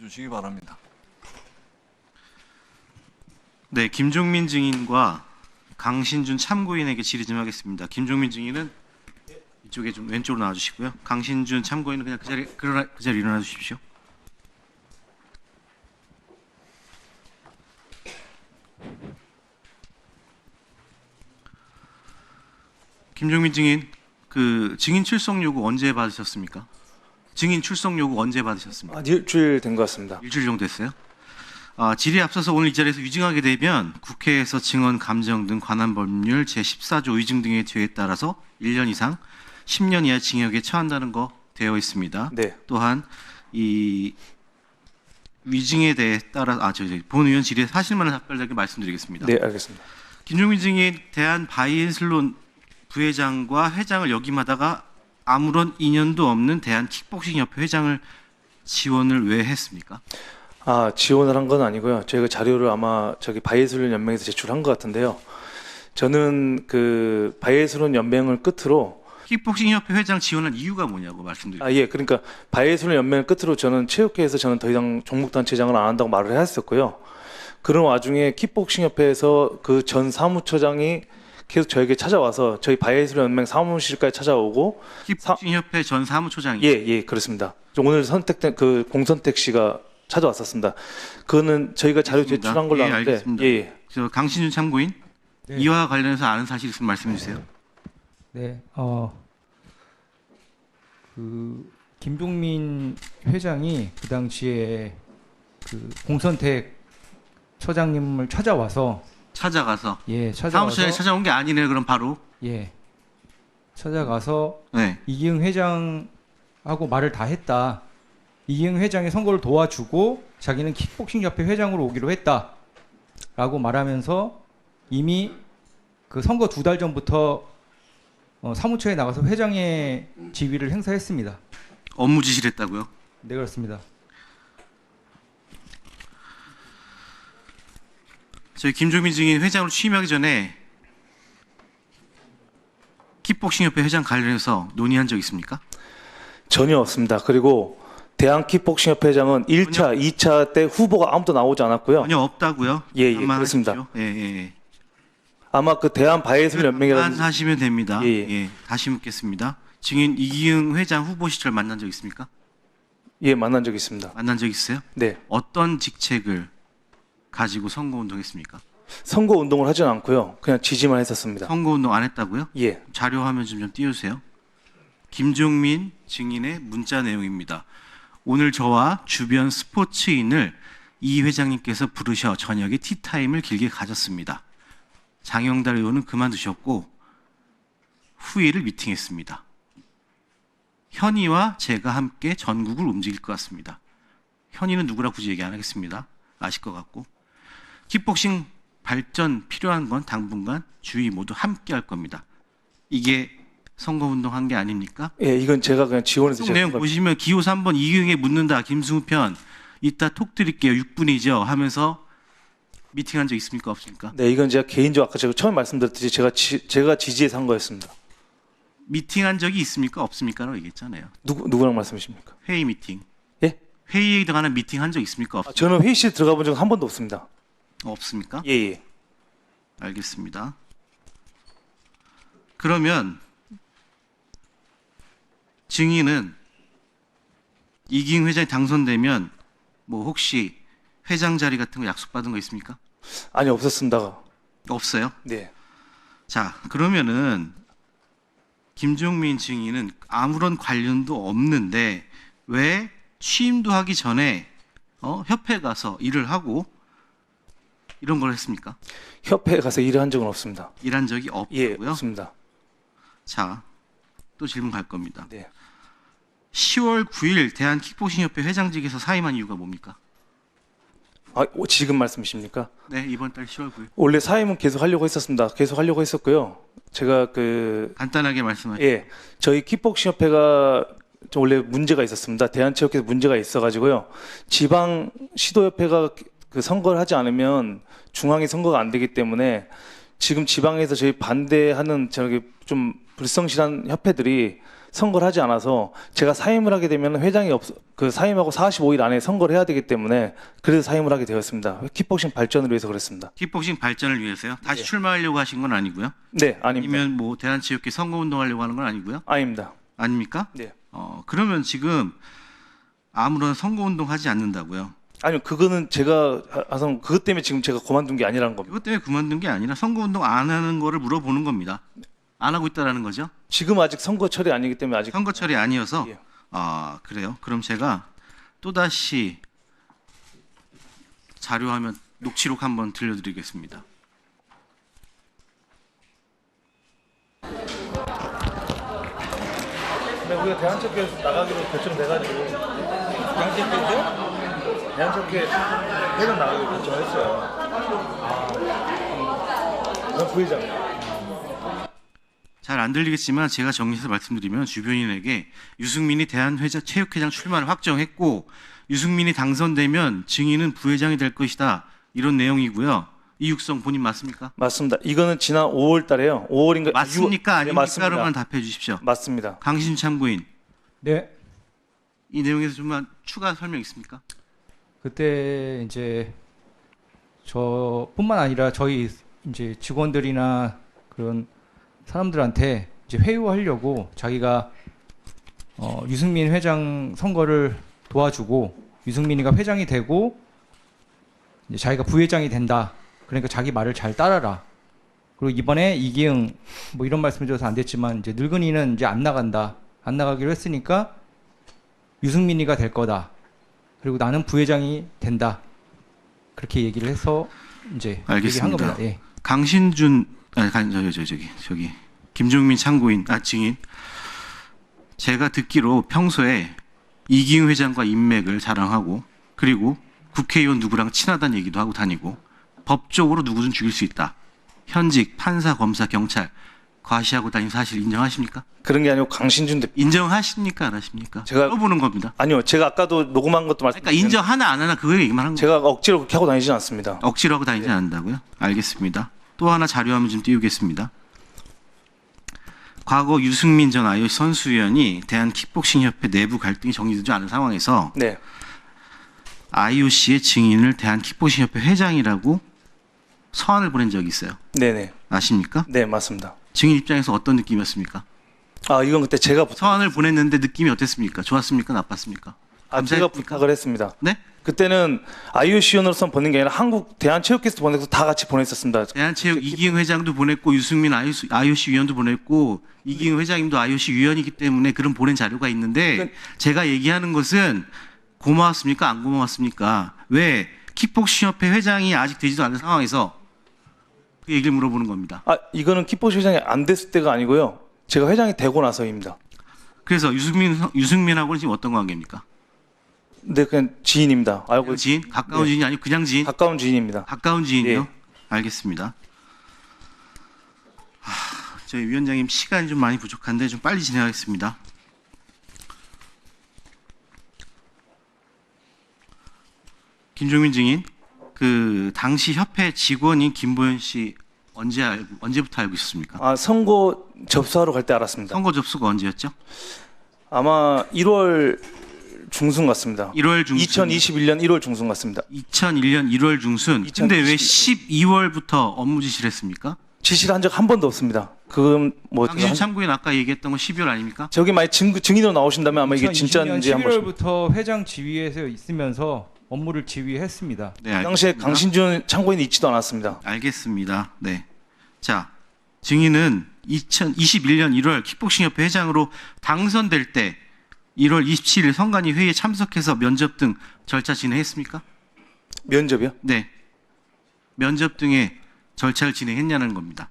주시기 바랍니다. 네, 김종민 증인과 강신준 참고인에게 질의 좀 하겠습니다. 김종민 증인은 이쪽에 좀 왼쪽으로 나와주시고요. 강신준 참고인은 그냥 그 자리 일어나 주십시오. 김종민 증인, 그 증인 출석 요구 언제 받으셨습니까? 증인 출석 요구 언제 받으셨습니까? 일주일 된 것 같습니다. 일주일 정도 됐어요? 질의에 앞서서 오늘 이 자리에서 위증하게 되면 국회에서 증언 감정 등 관한 법률 제14조 위증 등의 죄에 따라서 1년 이상 10년 이하 징역에 처한다는 거 되어 있습니다. 네. 또한 이 위증에 대해 따라 본 의원 질의에 사실만을 답변하게 말씀드리겠습니다. 네, 알겠습니다. 김종민 증인 대한 바이애슬론 부회장과 회장을 역임하다가 아무런 인연도 없는 대한 킥복싱협회 회장을 지원을 왜 했습니까? 지원을 한 건 아니고요. 저희가 자료를 아마 바이애슬론 연맹에서 제출한 것 같은데요. 저는 그 바이애슬론 연맹을 끝으로 킥복싱협회 회장 지원한 이유가 뭐냐고 말씀드립니다. 예, 그러니까 바이애슬론 연맹을 끝으로 저는 체육회에서 저는 더 이상 종목단체장을 안 한다고 말을 했었고요. 그런 와중에 킥복싱협회에서 그 전 사무처장이 계속 저에게 찾아와서 저희 바이애슬론 연맹 사무실까지 찾아오고 킥복싱협회 전 사무처장이 예, 그렇습니다. 오늘 선택된 그 공선택 씨가 찾아왔었습니다. 그거는 저희가 자료 알겠습니다. 제출한 걸로 예, 아는데 알겠습니다. 예. 저 강신준 참고인 네. 이와 관련해서 아는 사실 있으면 말씀해 주세요. 네, 그 김종민 회장이 그 당시에 그 공선택 처장님을 찾아가서 사무실에 찾아온 게 아니네요. 그럼 바로 찾아가서 네. 이기흥 회장하고 말을 다 했다. 이기흥 회장의 선거를 도와주고 자기는 킥복싱협회 회장으로 오기로 했다라고 말하면서 이미 그 선거 2달 전부터 사무처에 나가서 회장의 지위를 행사했습니다. 업무 지시를 했다고요? 네, 그렇습니다. 저희 김종민 증인 회장으로 취임하기 전에 킥복싱협회 회장 관련해서 논의한 적 있습니까? 전혀 없습니다. 그리고 대한킥복싱협회 회장은 1차, 2차 때 후보가 아무도 나오지 않았고요. 전혀 없다고요? 예, 감안하십시오. 그렇습니다. 예. 아마 그 대한 바이애슬 연맹이라는 하시면 됩니다. 예. 다시 묻겠습니다. 증인 이기흥 회장 후보 시절 만난 적 있습니까? 예, 만난 적이 있습니다. 만난 적 있어요? 네. 어떤 직책을 가지고 선거운동했습니까? 선거 운동을 하진 않고요. 그냥 지지만 했었습니다. 선거운동 안 했다고요? 예. 자료 화면 좀 띄워주세요. 김종민 증인의 문자 내용입니다. 오늘 저와 주변 스포츠인을 이 회장님께서 부르셔 저녁에 티타임을 길게 가졌습니다. 장영달 의원은 그만두셨고 후일을 미팅했습니다. 현이와 제가 함께 전국을 움직일 것 같습니다. 현이는 누구라 굳이 얘기 안 하겠습니다. 아실 것 같고 킥복싱 발전 필요한 건 당분간 주위 모두 함께 할 겁니다. 이게 선거운동 한 게 아닙니까? 예, 이건 제가 그냥 지원해서 속 내용 보시면 기호 3번 이기흥에 묻는다 김승우 편 이따 톡 드릴게요. 6분이죠 하면서 미팅한 적 있습니까 없습니까? 네, 이건 제가 개인적으로 아까 제가 처음 말씀드렸듯이 제가 지지해서 한 거였습니다. 미팅한 적이 있습니까 없습니까라고 얘기했잖아요. 누구랑 말씀이십니까? 회의 미팅. 예? 회의에 관한 미팅 한 적 있습니까 없습니까? 저는 회의실 들어가 본 적은 한 번도 없습니다. 없습니까? 예. 알겠습니다. 그러면 증인은 이기흥 회장이 당선되면 뭐 혹시 회장 자리 같은 거 약속받은 거 있습니까? 아니, 없었습니다. 없어요? 네. 자, 그러면은 김종민 증인은 아무런 관련도 없는데 왜 취임도 하기 전에 협회 가서 일을 하고 이런 걸 했습니까? 협회에 가서 일을 한 적은 없습니다. 일한 적이 예, 없고요. 없습니다. 자, 또 질문 갈 겁니다. 네. 10월 9일 대한킥복싱협회 회장직에서 사임한 이유가 뭡니까? 지금 말씀이십니까? 네, 이번 달 10월 9일. 원래 사임은 계속 하려고 했었습니다. 계속 하려고 했었고요. 제가 간단하게 말씀하시죠. 예, 저희 킥복싱협회가 좀 원래 문제가 있었습니다. 대한체육회에서 문제가 있어가지고요. 지방 시도협회가 그 선거를 하지 않으면 중앙이 선거가 안 되기 때문에 지금 지방에서 저희 반대하는 저기 좀 불성실한 협회들이 선거를 하지 않아서 제가 사임을 하게 되면 회장이 그 사임하고 45일 안에 선거를 해야 되기 때문에 그래서 사임을 하게 되었습니다. 킥복싱 발전을 위해서 그랬습니다. 킥복싱 발전을 위해서요? 다시 네. 출마하려고 하신 건 아니고요? 네, 아닙니다. 아니면 뭐 대한체육회 선거운동하려고 하는 건 아니고요? 아닙니다. 아닙니까? 네. 그러면 지금 아무런 선거운동 하지 않는다고요? 아니요, 그거는 제가 하선 그것 때문에 지금 제가 그만둔 게 아니라는 겁니다. 그것 때문에 그만둔 게 아니라 선거운동 안 하는 거를 물어보는 겁니다. 안 하고 있다라는 거죠? 지금 아직 선거철이 아니기 때문에 아직 선거철이 아니어서 예. 그래요. 그럼 제가 또다시 자료화면 녹취록 한번 들려드리겠습니다. 네, 우리가 대한체육회에서 나가기로 결정돼가지고 대한체육회 회장 나가기로 결정했어요. 전 부회장. 잘 안 들리겠지만 제가 정리해서 말씀드리면 주변인에게 유승민이 대한체육회장 출마를 확정했고 유승민이 당선되면 증인은 부회장이 될 것이다. 이런 내용이고요. 이육성 본인 맞습니까? 맞습니다. 이거는 지난 5월 달에요. 5월인가 맞습니까? 아닙니까? 맞습니다. 로만 답해 주십시오. 맞습니다. 강신 참고인 네. 이 내용에서 좀만 추가 설명 있습니까? 그때 이제 저뿐만 아니라 저희 이제 직원들이나 그런 사람들한테 이제 회유하려고 자기가 유승민 회장 선거를 도와주고 유승민이가 회장이 되고 이제 자기가 부회장이 된다. 그러니까 자기 말을 잘 따라라. 그리고 이번에 이기흥 뭐 이런 말씀 드려서 안 됐지만 이제 늙은이는 이제 안 나간다. 안 나가기로 했으니까 유승민이가 될 거다. 그리고 나는 부회장이 된다. 그렇게 얘기를 해서 이제 알겠습니다. 얘기한 겁니다. 예. 강신준 저기 김종민 참고인 증인 제가 듣기로 평소에 이기흥 회장과 인맥을 자랑하고 그리고 국회의원 누구랑 친하다는 얘기도 하고 다니고 법적으로 누구든 죽일 수 있다. 현직 판사, 검사, 경찰 과시하고 다니는 사실 인정하십니까? 그런 게 아니고 강신준 대표. 인정하십니까? 안 하십니까? 제가- 써보는 겁니다. 아니요, 제가 아까도 녹음한 것도 그러니까 말씀드렸는데 인정하나 안 하나 그거 얘기만 한 거예요. 제가 억지로 그렇게 하고 다니지는 않습니다. 억지로 하고 다니지 않는다고요? 알겠습니다. 또 하나 자료화면 좀 띄우겠습니다. 과거 유승민 전 IOC 선수위원이 대한킥복싱협회 내부 갈등이 정리되지 않은 상황에서 네, IOC의 증인을 대한킥복싱협회 회장이라고 서한을 보낸 적이 있어요. 네네, 아십니까? 네 맞습니다. 증인 입장에서 어떤 느낌이었습니까? 아 이건 그때 제가 서한을 보냈는데 느낌이 어땠습니까? 좋았습니까? 나빴습니까? 제가 감사했습니까? 부탁을 했습니다. 네? 그때는 IOC위원으로서 보낸 게 아니라 한국 대한체육회에서 보내서 다 같이 보냈었습니다. 대한체육 이기흥 회장도 보냈고 유승민 IOC 위원도 보냈고 이기흥 회장님도 IOC 위원이기 때문에 그런 보낸 자료가 있는데 제가 얘기하는 것은 고마웠습니까? 안 고마웠습니까? 왜 킥복싱협회 회장이 아직 되지도 않은 상황에서 그 얘기를 물어보는 겁니다. 이거는 킥복싱 회장이 안 됐을 때가 아니고요. 제가 회장이 되고 나서입니다. 그래서 유승민하고는 지금 어떤 관계입니까? 네, 그냥 지인입니다. 알고 지인? 가까운 네. 지인이 아니고 그냥 지인? 가까운 지인입니다. 가까운 지인이요? 네. 알겠습니다. 저희 위원장님 시간이 좀 많이 부족한데 좀 빨리 진행하겠습니다. 김종민 증인, 그 당시 협회 직원인 김보현 씨 언제부터 알고 있었습니까? 선거 접수하러 갈 때 알았습니다. 선거 접수가 언제였죠? 아마 1월 중순 같습니다. 1월 중순. 2021년 1월 중순 같습니다. 2001년 1월 중순. 근데 왜 2021 12월부터 업무 지시를 했습니까? 지시를 한 적 한 번도 없습니다. 그건 뭐 당신 참고인 아까 얘기했던 건 12월 아닙니까? 저기 만약 증인으로 나오신다면 아마 이게 진짜인지 한번 11월부터 회장 지위에서 있으면서 업무를 지휘했습니다. 네, 그 당시에 알겠습니다. 강신준 참고인이 있지도 않았습니다. 알겠습니다. 네. 자, 증인은 2021년 1월 킥복싱협회 회장으로 당선될 때 1월 27일 선관위 회의에 참석해서 면접 등 절차 진행했습니까? 면접이요? 네. 면접 등의 절차를 진행했냐는 겁니다.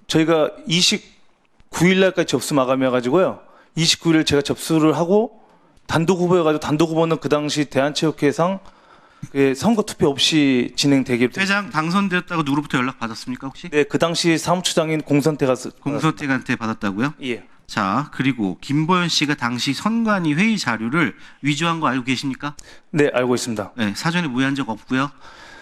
저희가 29일 날까지 접수 마감이어가지고요. 29일 제가 접수를 하고 단독 후보여가지고 단독 후보는 그 당시 대한체육회상 선거 투표 없이 진행되기로 됐습니다. 회장 당선되었다고 누구로부터 연락 받았습니까 혹시? 네, 그 당시 사무처장인 공선태가 공선택한테 받았다고요? 예. 자, 그리고 김보현 씨가 당시 선관위 회의 자료를 위조한 거 알고 계십니까? 네, 알고 있습니다. 네, 사전에 무효한 적 없고요.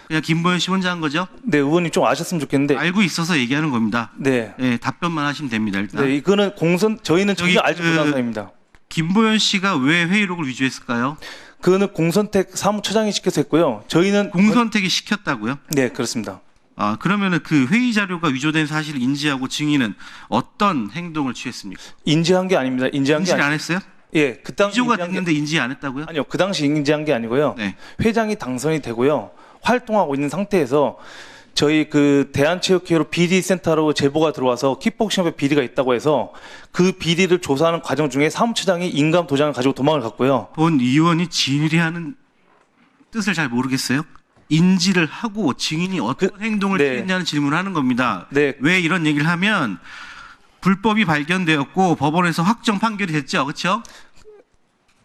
그냥 김보현 씨 혼자 한 거죠? 네, 의원님 좀 아셨으면 좋겠는데. 알고 있어서 얘기하는 겁니다. 네. 예, 답변만 하시면 됩니다. 일단 네, 이거는 저희는 전혀 저기 알지 못하는 사항입니다. 김보현 씨가 왜 회의록을 위조했을까요? 그거는 공선택 사무처장이 시켜서 했고요. 저희는 공선택이 시켰다고요? 네, 그렇습니다. 아, 그러면은 그 회의 자료가 위조된 사실을 인지하고 증인은 어떤 행동을 취했습니까? 인지한 게 아닙니다. 인지한 게 인지를 아니. 안 했어요? 예, 그 당시 위조가 인지한 게- 됐는데 인지 안 했다고요? 아니요, 그 당시 인지한 게 아니고요. 네. 회장이 당선이 되고요. 활동하고 있는 상태에서 저희 그 대한체육회로 비리 센터로 제보가 들어와서 킥복싱협회 비리가 있다고 해서 그 비리를 조사하는 과정 중에 사무처장이 인감 도장을 가지고 도망을 갔고요. 본 의원이 진일이 하는 뜻을 잘 모르겠어요? 인지를 하고 증인이 어떤 행동을 네. 취했냐는 질문을 하는 겁니다. 네. 왜 이런 얘기를 하면 불법이 발견되었고 법원에서 확정 판결이 됐죠. 그렇죠?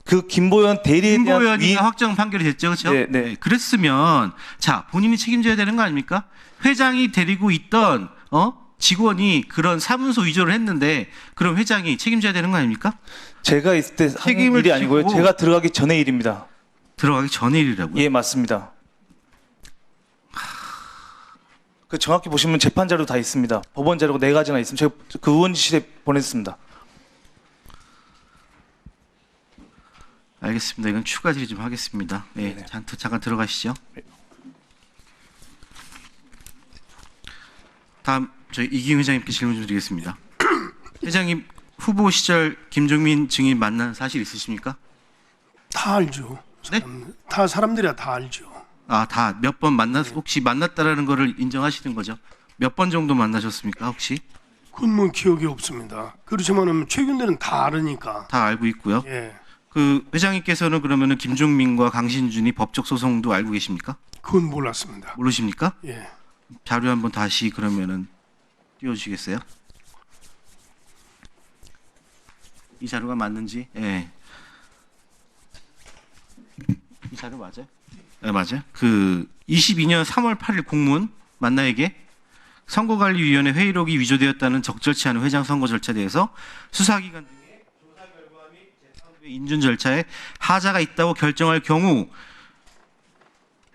그 김보현 대리에 대한 김보현이가 확정 판결이 됐죠. 그렇죠? 네, 네. 그랬으면 자, 본인이 책임져야 되는 거 아닙니까? 회장이 데리고 있던 직원이 그런 사문서 위조를 했는데 그럼 회장이 책임져야 되는 거 아닙니까? 제가 있을 때 한 책임을 일이 아니고요. 지고- 제가 들어가기 전의 일입니다. 들어가기 전에 일이라고요? 예, 맞습니다. 그 정확히 보시면 재판 자료 다 있습니다. 법원 자료가 4가지나 있습니다. 제가 그 의원실에 보냈습니다. 알겠습니다. 이건 추가 질의 좀 하겠습니다. 네, 네네. 잠깐 들어가시죠. 다음 저희 이기흥 회장님께 질문 좀 드리겠습니다. 회장님 후보 시절 김종민 증인 만난 사실 있으십니까? 다 알죠. 네? 다 사람들이야 다 알죠. 아, 다 몇 번 혹시 만났다라는 거를 인정하시는 거죠? 몇 번 정도 만나셨습니까? 혹시? 그건 뭐 기억이 없습니다. 그렇지만은 최근대는 다 알으니까. 다 알고 있고요. 예, 그 회장님께서는 그러면은 김종민과 강신준이 법적 소송도 알고 계십니까? 그건 몰랐습니다. 모르십니까? 예, 자료 한번 다시 그러면은 띄워주시겠어요? 이 자료가 맞는지? 예. 이 자료 맞아요? 네, 맞아요. 그 22년 3월 8일 공문 만나에게 선거관리위원회 회의록이 위조되었다는 적절치 않은 회장 선거 절차에 대해서 수사기관 등의 조사 결과 및 재판부의 인준 절차에 하자가 있다고 결정할 경우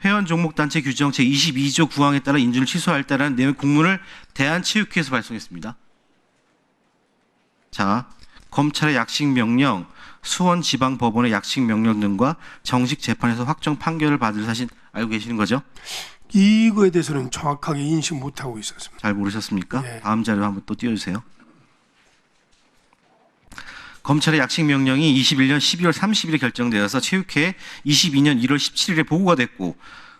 회원 종목단체 규정 제22조 9항에 따라 인준을 취소하였다는 내용의 공문을 대한체육회에서 발송했습니다. 자, 검찰의 약식 명령, 수원지방법원의 약식 명령 등과 정식 재판에서 확정 판결을 받을 사실 알고 계시는 거죠? 이거에 대해서는 정확하게 인식 못하고 있었습니다. 잘 모르셨습니까? 네. 다음 자료 한번 또 띄워주세요. 검찰의 약식 명령이 21년 12월 30일에 결정되어서 체육회에 22년 1월 17일에 보고가 됐고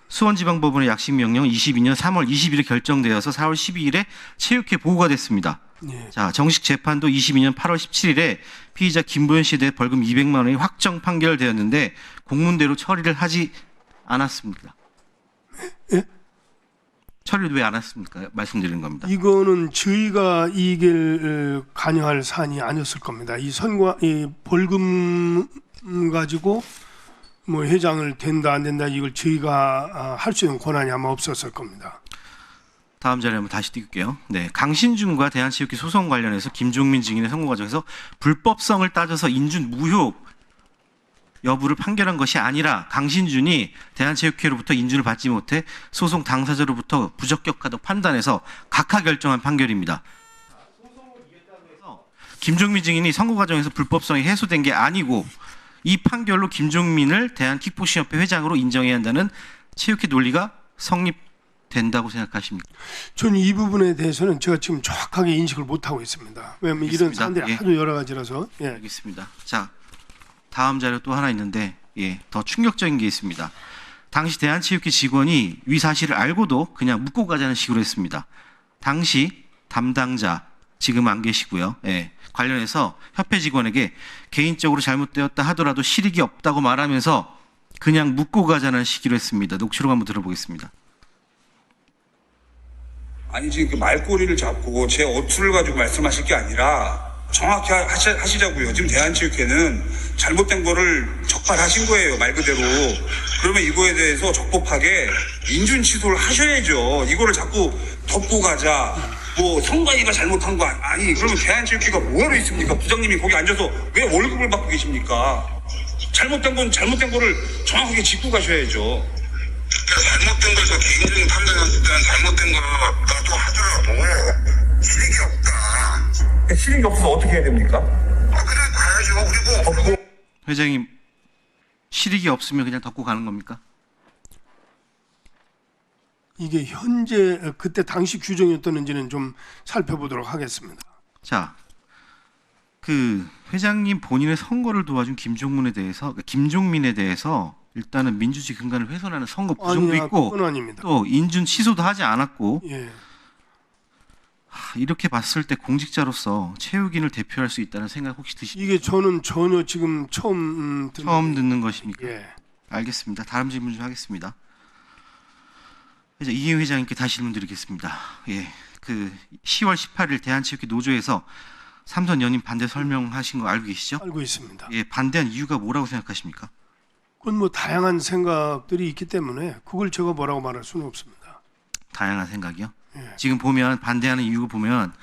수원지방법원의 약식 명령은 22년 3월 20일에 결정되어서 4월 12일에 체육회 보고가 됐습니다. 예, 자, 정식 재판도 22년 8월 17일에 피의자 김보현 씨에 대해 벌금 200만 원이 확정 판결되었는데 공문대로 처리를 하지 않았습니다. 예? 처리를 왜 안 했습니까? 말씀드리는 겁니다. 이거는 저희가 이길 관여할 사안이 아니었을 겁니다. 이 벌금 가지고 뭐 회장을 된다 안 된다 이걸 저희가 할 수 있는 권한이 아마 없었을 겁니다. 다음 자료 한번 다시 띄울게요. 네, 강신준과 대한체육회 소송 관련해서 김종민 증인의 선고 과정에서 불법성을 따져서 인준 무효 여부를 판결한 것이 아니라 강신준이 대한체육회로부터 인준을 받지 못해 소송 당사자로부터 부적격하다고 판단해서 각하 결정한 판결입니다. 김종민 증인이 선고 과정에서 불법성이 해소된 게 아니고 이 판결로 김종민을 대한킥복싱협회 회장으로 인정해야 한다는 체육회 논리가 성립된다고 생각하십니까? 저는 이 부분에 대해서는 제가 지금 정확하게 인식을 못하고 있습니다. 왜냐하면 이런 알겠습니다. 사안들이 예. 하도 여러 가지라서. 예. 알겠습니다. 자, 다음 자료 또 하나 있는데 더 충격적인 게 있습니다. 당시 대한체육회 직원이 위 사실을 알고도 그냥 묻고 가자는 식으로 했습니다. 당시 담당자 지금 안 계시고요. 관련해서 협회 직원에게 개인적으로 잘못되었다 하더라도 실익이 없다고 말하면서 그냥 묻고 가자는 식으로 했습니다. 녹취록 한번 들어보겠습니다. 아니 지금 그 말꼬리를 잡고 제 어투를 가지고 말씀하실 게 아니라 정확히 하시자고요. 지금 대한체육회는 잘못된 거를 적발하신 거예요. 말 그대로. 그러면 이거에 대해서 적법하게 인준 취소를 하셔야죠. 이거를 자꾸 덮고 가자. 뭐 선관위가 잘못한 거 아니. 그러면 대한체육회가 뭐하러 있습니까? 부장님이 거기 앉아서 왜 월급을 받고 계십니까? 잘못된 건 잘못된 거를 정확하게 짚고 가셔야죠. 잘못된 걸 또 개인적인 판단은 잘못된 거가 또 하더라도 실익이 없다. 실익이 없어서 어떻게 해야 됩니까? 그냥 가야죠. 그리고 회장님 실익이 없으면 그냥 덮고 가는 겁니까? 이게 현재 그때 당시 규정이었던지는 좀 살펴보도록 하겠습니다. 자, 그 회장님 본인의 선거를 도와준 김종민에 대해서 일단은 민주주의 근간을 훼손하는 선거 부정도 아니야, 있고 그건 아닙니다. 또 인준 취소도 하지 않았고 예. 이렇게 봤을 때 공직자로서 최욱인을 대표할 수 있다는 생각 혹시 드시죠? 이게 저는 전혀 지금 처음 듣는 것입니까? 예. 알겠습니다. 다음 질문 좀 하겠습니다. 이제 이행 회장님께 다시 질문 드리겠습니다. 예, 그 10월 18일 대한체육회 노조에서 삼선 연임 반대 설명하신 거 알고 계시죠? 알고 있습니다. 예, 반대한 이유가 뭐라고 생각하십니까? 그건 뭐 다양한 생각들이 있기 때문에 그걸 제가 뭐라고 말할 수는 없습니다. 다양한 생각이요. 예. 지금 보면 반대하는 이유 보면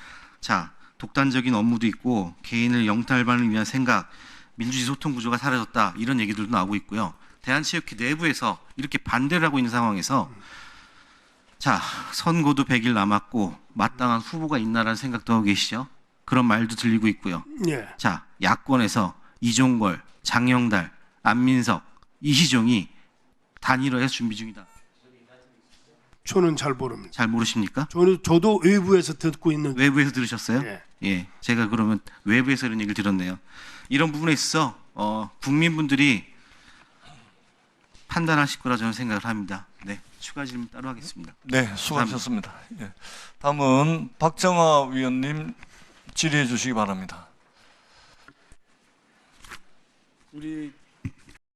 자 독단적인 업무도 있고 개인을 영탈반을 위한 생각, 민주주의 소통 구조가 사라졌다 이런 얘기들도 나오고 있고요. 대한체육회 내부에서 이렇게 반대를 하고 있는 상황에서 자 선고도 100일 남았고 마땅한 후보가 있나라는 생각도 하고 계시죠. 그런 말도 들리고 있고요. 예. 자 야권에서 이종걸, 장영달, 안민석, 이희종이 단일화해서 준비 중이다. 저는 잘 모릅니다. 잘 모르십니까? 저도 외부에서 듣고 있는. 외부에서 들으셨어요? 예. 예, 제가 그러면 외부에서 이런 얘기를 들었네요. 이런 부분에 있어서 국민분들이 판단하실 거라 저는 생각을 합니다. 네, 추가 질문 따로 하겠습니다. 네, 수고하셨습니다. 예. 다음은 박정아 위원님 질의해 주시기 바랍니다. 우리